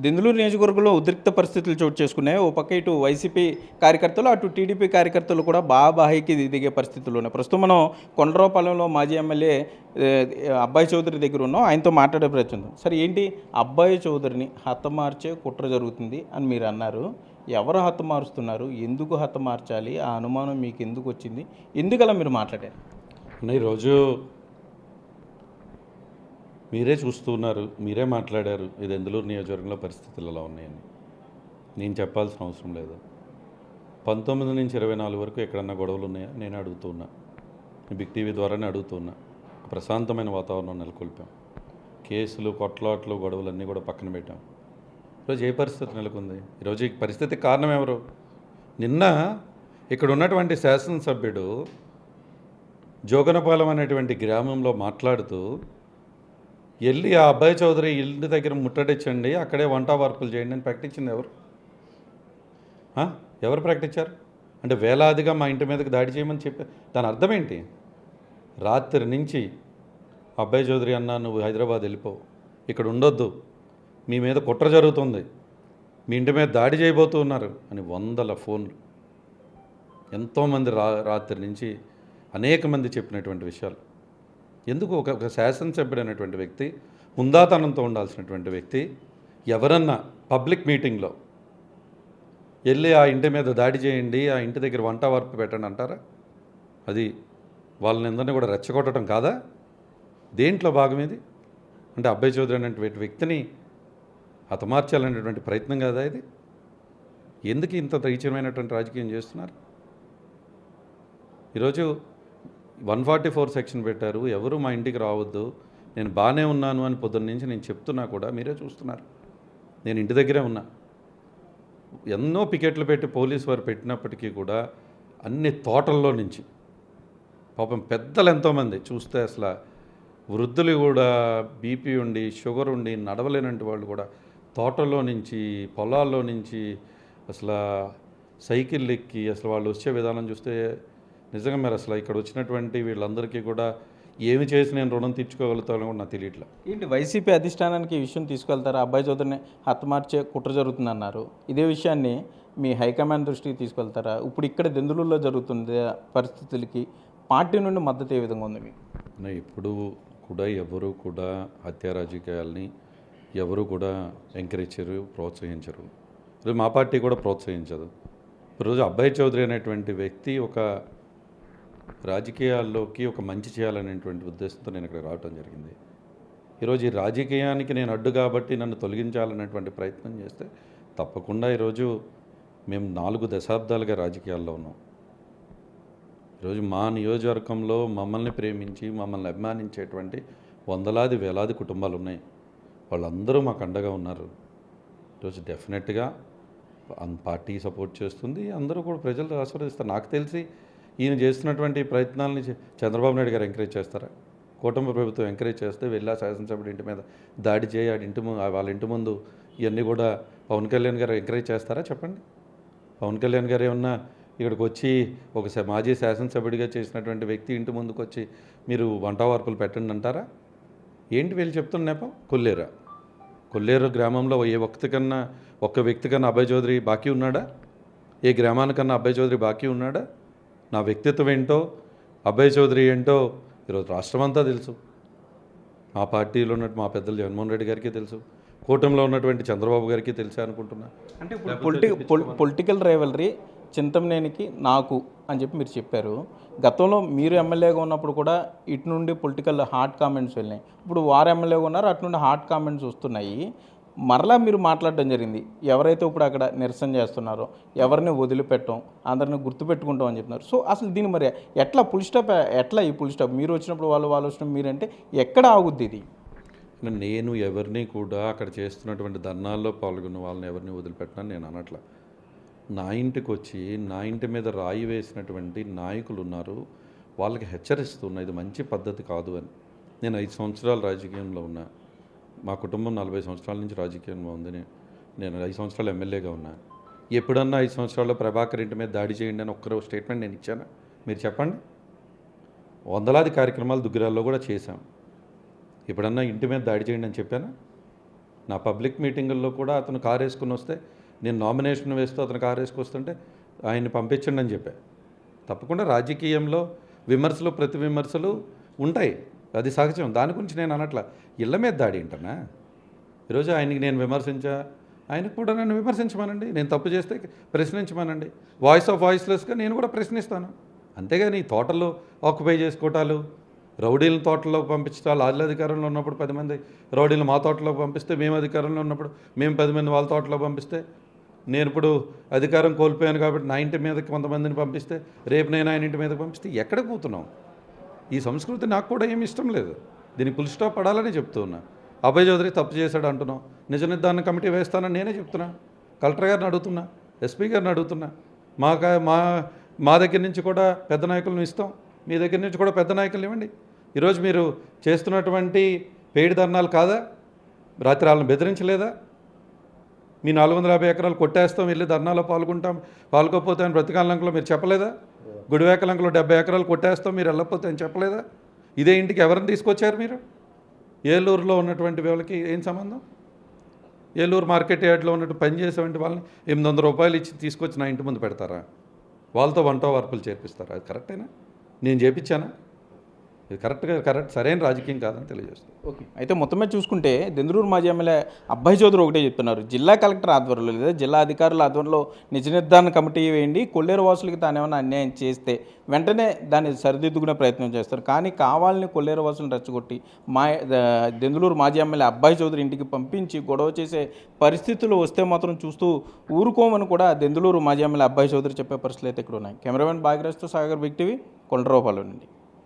దెందులూరు నియోజకవర్గంలో ఉద్రిక్త పరిస్థితులు చోటు చేసుకున్నాయి. ఓ పక్క ఇటు వైసీపీ కార్యకర్తలు, అటు టీడీపీ కార్యకర్తలు కూడా బాహాయికి దిగే పరిస్థితులు ఉన్నాయి. ప్రస్తుతం మనం కొండరావుపాలెంలో మాజీ ఎమ్మెల్యే అబ్బాయి చౌదరి దగ్గర ఉన్నాం. ఆయనతో మాట్లాడే ప్రయత్నం. సరే, ఏంటి అబ్బాయి చౌదరిని హతమార్చే కుట్ర జరుగుతుంది అని మీరు అన్నారు. ఎవరు హతమారుస్తున్నారు? ఎందుకు హతమార్చాలి? ఆ అనుమానం మీకు ఎందుకు వచ్చింది? ఎందుకలా మీరు మాట్లాడారు? ఈరోజు మీరే చూస్తున్నారు, మీరే మాట్లాడారు ఇది దెందులూరు నియోజకవర్గంలో పరిస్థితులు ఎలా ఉన్నాయని. నేను చెప్పాల్సిన అవసరం లేదు. 19 నుంచి 24 వరకు ఎక్కడన్నా గొడవలు ఉన్నాయా నేను అడుగుతున్నా. బిగ్ టీవీ ద్వారానే అడుగుతున్నా. ప్రశాంతమైన వాతావరణం నెలకొల్పాం. కేసులు, కొట్లాట్లు, గొడవలన్నీ కూడా పక్కన పెట్టాం. ఈరోజు ఏ పరిస్థితి నెలకొంది? ఈరోజు ఈ పరిస్థితికి కారణం ఎవరు? నిన్న ఇక్కడ ఉన్నటువంటి శాసనసభ్యుడు జోగనపాలెం అనేటువంటి గ్రామంలో మాట్లాడుతూ వెళ్ళి ఆ అబ్బాయి చౌదరి ఇల్లు దగ్గర ముట్టడించండి, అక్కడే వంట వార్పులు చేయండి అని ప్రకటించింది ఎవరు? ఎవరు ప్రకటించారు? అంటే వేలాదిగా మా ఇంటి మీదకి దాడి చేయమని చెప్పి దాని అర్థం ఏంటి? రాత్రి నుంచి అబ్బాయి చౌదరి అన్నా నువ్వు హైదరాబాద్ వెళ్ళిపో, ఇక్కడ ఉండొద్దు, మీ మీద కుట్ర జరుగుతుంది, మీ ఇంటి మీద దాడి చేయబోతున్నారు అని 100 ఫోన్లు. ఎంతోమంది రాత్రి నుంచి అనేక మంది చెప్పినటువంటి విషయాలు. ఎందుకు ఒక శాసనసభ్యుడు అనేటువంటి వ్యక్తి, హుందాతనంతో ఉండాల్సినటువంటి వ్యక్తి ఎవరన్నా పబ్లిక్ మీటింగ్లో వెళ్ళి ఆ ఇంటి మీద దాడి చేయండి, ఆ ఇంటి దగ్గర వంట వార్పు పెట్టండి అంటారా? అది వాళ్ళని అందరినీ కూడా రెచ్చగొట్టడం కాదా? దేంట్లో భాగం ఇది? అంటే అబ్బాయి చౌదరి అనేటువంటి వ్యక్తిని హతమార్చాలనేటువంటి ప్రయత్నం కాదా ఇది? ఎందుకు ఇంత నీచమైనటువంటి రాజకీయం చేస్తున్నారు? ఈరోజు 144 సెక్షన్ పెట్టారు, ఎవరు మా ఇంటికి రావద్దు, నేను బాగానే ఉన్నాను అని పొద్దున్న నుంచి నేను చెప్తున్నా కూడా మీరే చూస్తున్నారు. నేను ఇంటి దగ్గరే ఉన్నా. ఎన్నో పికెట్లు పెట్టి పోలీసు వారు పెట్టినప్పటికీ కూడా అన్ని తోటల్లో నుంచి పాపం పెద్దలు ఎంతోమంది చూస్తే అసలు వృద్ధులు కూడా బీపీ ఉండి షుగర్ ఉండి నడవలేనంటి వాళ్ళు కూడా తోటల్లో నుంచి పొలాల్లో నుంచి అసలు సైకిల్ ఎక్కి అసలు వాళ్ళు వచ్చే విధానం చూస్తే నిజంగా మీరు అసలు ఇక్కడ వచ్చినటువంటి వీళ్ళందరికీ కూడా ఏమి చేసి నేను రుణం తీర్చుకోగలుగుతానో కూడా నాకు తెలియట్లా. ఏంటి వైసీపీ అధిష్టానానికి ఈ విషయం తీసుకెళ్తారా? అబ్బాయి చౌదరిని హతమార్చే కుట్ర జరుగుతుందన్నారు. ఇదే విషయాన్ని మీ హైకమాండ్ దృష్టికి తీసుకెళ్తారా? ఇప్పుడు ఇక్కడ దెందులూరులో జరుగుతుంది పరిస్థితులకి పార్టీ నుండి మద్దతు ఏ విధంగా ఉంది మీకు? ఇప్పుడు కూడా ఎవరు కూడా హత్య రాజకీయాల్ని ఎవరు కూడా ఎంకరేజ్ చేయరు, ప్రోత్సహించరు. ఈరోజు మా పార్టీ కూడా ప్రోత్సహించదు. ఈరోజు అబ్బాయి చౌదరి అనేటువంటి వ్యక్తి ఒక రాజకీయాల్లోకి ఒక మంచి చేయాలనేటువంటి ఉద్దేశంతో నేను ఇక్కడ రావటం జరిగింది. ఈరోజు ఈ రాజకీయానికి నేను అడ్డు కాబట్టి నన్ను తొలగించాలనేటువంటి ప్రయత్నం చేస్తే తప్పకుండా ఈరోజు మేము 4 దశాబ్దాలుగా రాజకీయాల్లో ఉన్నాం. ఈరోజు మా నియోజకవర్గంలో మమ్మల్ని ప్రేమించి మమ్మల్ని అభిమానించేటువంటి వందలాది వేలాది కుటుంబాలు ఉన్నాయి. వాళ్ళందరూ మాకు అండగా ఉన్నారు. ఈరోజు డెఫినెట్గా పార్టీ సపోర్ట్ చేస్తుంది, అందరూ కూడా ప్రజలు ఆశీర్వదిస్తారు. నాకు తెలిసి ఈయన చేస్తున్నటువంటి ప్రయత్నాలని చంద్రబాబు నాయుడు గారు ఎంకరేజ్ చేస్తారా? కూటమి ప్రభుత్వం ఎంకరేజ్ చేస్తే వెళ్ళి శాసనసభ్యుడి ఇంటి మీద దాడి చేయి, వాళ్ళ ఇంటి ముందు ఇవన్నీ కూడా పవన్ కళ్యాణ్ గారు ఎంకరేజ్ చేస్తారా? చెప్పండి. పవన్ కళ్యాణ్ గారు ఏమన్నా ఇక్కడికి వచ్చి ఒక మాజీ శాసనసభ్యుడిగా చేసినటువంటి వ్యక్తి ఇంటి ముందుకు వచ్చి మీరు వంట వార్పులు పెట్టండి అంటారా? ఏంటి వీళ్ళు చెప్తున్న నేపం? కొల్లేరు గ్రామంలో ఒక్క వ్యక్తి కన్నా అబ్బాయి చౌదరి బాకీ ఉన్నాడా? ఏ గ్రామానికన్నా అబ్బాయి చౌదరి బాకీ ఉన్నాడా? నా వ్యక్తిత్వం ఏంటో, అబ్బాయి చౌదరి ఏంటో ఈరోజు రాష్ట్రం అంతా తెలుసు. మా పార్టీలో ఉన్నట్టు మా పెద్దలు జగన్మోహన్ రెడ్డి గారికి తెలుసు, కూటమిలో ఉన్నటువంటి చంద్రబాబు గారికి తెలుసా అనుకుంటున్నా. అంటే పొలిటికల్ రైవలరీ చింతమనేనికి నాకు అని చెప్పి మీరు చెప్పారు. గతంలో మీరు ఎమ్మెల్యేగా ఉన్నప్పుడు కూడా ఇటు నుండి పొలిటికల్ హాట్ కామెంట్స్ వెళ్ళినాయి. ఇప్పుడు వారు ఎమ్మెల్యేగా ఉన్నారు, అటు నుండి హాట్ కామెంట్స్ వస్తున్నాయి. మరలా మీరు మాట్లాడడం జరిగింది, ఎవరైతే ఇప్పుడు అక్కడ నిరసన చేస్తున్నారో ఎవరిని వదిలిపెట్టం, అందరిని గుర్తుపెట్టుకుంటాం అని చెప్తున్నారు. సో అసలు దీన్ని మరి ఎట్లా ఈ ఫుల్ స్టాప్ మీరు వచ్చినప్పుడు వాళ్ళు వచ్చినప్పుడు మీరంటే ఎక్కడ ఆగుద్ది ఇది? నేను ఎవరిని కూడా అక్కడ చేస్తున్నటువంటి ధర్నాల్లో పాల్గొన్న వాళ్ళని ఎవరిని వదిలిపెట్టినా నేను అనట్లా. నా ఇంటికి వచ్చి నా ఇంటి మీద రాయి వేసినటువంటి నాయకులు ఉన్నారు, వాళ్ళకి హెచ్చరిస్తున్నా ఇది మంచి పద్ధతి కాదు అని. నేను 5 సంవత్సరాలు రాజకీయంలో ఉన్నా. మా కుటుంబం 40 సంవత్సరాల నుంచి రాజకీయంలో ఉంది. నేను 5 సంవత్సరాలు ఎమ్మెల్యేగా ఉన్నా. ఎప్పుడన్నా 5 సంవత్సరాల్లో ప్రభాకర్ ఇంటి మీద దాడి చేయండి అని ఒక్కరో స్టేట్మెంట్ నేను ఇచ్చానా? మీరు చెప్పండి. వందలాది కార్యక్రమాలు దుగ్గిరాల్లో కూడా చేశాం. ఎప్పుడన్నా ఇంటి మీద దాడి చేయండి అని చెప్పానా? నా పబ్లిక్ మీటింగుల్లో కూడా అతను కారు వేసుకుని వస్తే నేను నామినేషన్ వేస్తూ అతను కారు వేసుకొస్తుంటే ఆయన్ని పంపించండి అని చెప్పా. తప్పకుండా రాజకీయంలో విమర్శలు ప్రతి విమర్శలు ఉంటాయి, అది సహజం. దాని గురించి నేను అనట్లా. ఇళ్ళ మీద దాడి ఏంటన్నా? ఈరోజు ఆయనకి నేను విమర్శించా, ఆయనకు కూడా నన్ను విమర్శించమనండి. నేను తప్పు చేస్తే ప్రశ్నించమనండి. వాయిస్ ఆఫ్ వాయిస్లెస్గా నేను కూడా ప్రశ్నిస్తాను. అంతేగాని తోటల్లో ఆక్యుపై చేసుకోవటాలు, రౌడీలను తోటల్లోకి పంపించటాలు, వాళ్ళ అధికారంలో ఉన్నప్పుడు 10 మంది రౌడీలు మా తోటలోకి పంపిస్తే, మేము అధికారంలో ఉన్నప్పుడు మేము 10 మంది వాళ్ళ తోటలోకి పంపిస్తే, నేను ఇప్పుడు అధికారం కోల్పోయాను కాబట్టి నా ఇంటి మీదకి కొంతమందిని పంపిస్తే, రేపు నేను ఆయన ఇంటి మీదకి పంపిస్తే ఎక్కడికి పోతున్నాం? ఈ సంస్కృతి నాకు కూడా ఏమి ఇష్టం లేదు. దీనికి ఫుల్ స్టాప్ పడాలని చెప్తూ ఉన్నా. అభయ్ చౌదరి తప్పు చేశాడు అంటున్నాం, నిజ నిర్ధారణ కమిటీ వేస్తానని నేనే చెప్తున్నా. కలెక్టర్ గారిని అడుగుతున్నా, ఎస్పీ గారిని అడుగుతున్నా. మా దగ్గర నుంచి కూడా పెద్ద నాయకులను ఇస్తాం, మీ దగ్గర నుంచి కూడా పెద్ద నాయకులు ఇవ్వండి. ఈరోజు మీరు చేస్తున్నటువంటి పెయిడ్ ధర్నాలు కాదా? రాత్రి వాళ్ళని బెదిరించలేదా? మీ 450 ఎకరాలు కొట్టేస్తాం, వెళ్ళి ధర్నాలో పాల్గొపోతే అని బ్రతికాలంకలో మీరు చెప్పలేదా? గుడివేకలంకలో 70 ఎకరాలు కొట్టేస్తాం, మీరు వెళ్ళకపోతే అని చెప్పలేదా? ఇదే ఇంటికి ఎవరిని తీసుకొచ్చారు మీరు? ఏలూరులో ఉన్నటువంటి వాళ్ళకి ఏం సంబంధం? ఏలూరు మార్కెట్ యార్డ్లో ఉన్నట్టు పనిచేసేటువంటి వాళ్ళని 800 రూపాయలు ఇచ్చి తీసుకొచ్చి నా ఇంటి ముందు పెడతారా? వాళ్ళతో వంట వార్పులు చేపిస్తారా? అది కరెక్టేనా? నేను చేపించానా? ఇది కరెక్ట్ సరైన రాజకీయం కాదని తెలియజేస్తాను. ఓకే, అయితే మొత్తం మీద చూసుకుంటే దెందులూరు మాజీ ఎమ్మెల్యే అభయ్ చౌదరి ఒకటే చెప్తున్నారు, జిల్లా కలెక్టర్ ఆధ్వర్యంలో లేదా జిల్లా అధికారుల ఆధ్వర్యంలో నిజ నిర్ధారణ కమిటీ వేయండి, కొల్లేరు వాసులకి తాను ఏమైనా అన్యాయం చేస్తే వెంటనే దాన్ని సరిదిద్దుకునే ప్రయత్నం చేస్తారు. కానీ కావాలని కొల్లేరు వాసులను రెచ్చగొట్టి దెందులూరు మాజీ ఎమ్మెల్యే అభయ్ చౌదరి ఇంటికి పంపించి గొడవ చేసే పరిస్థితులు వస్తే మాత్రం చూస్తూ ఊరుకోమని కూడా దెందులూరు మాజీ ఎమ్మెల్యే అభయ్ చౌదరి చెప్పే పరిస్థితులు అయితే ఇక్కడ ఉన్నాయి. కెమెరామెన్ భాగ్యరాజ్తో సాగర్ బిగ్ టీవీ, కొండరావుపాలెం నుండి.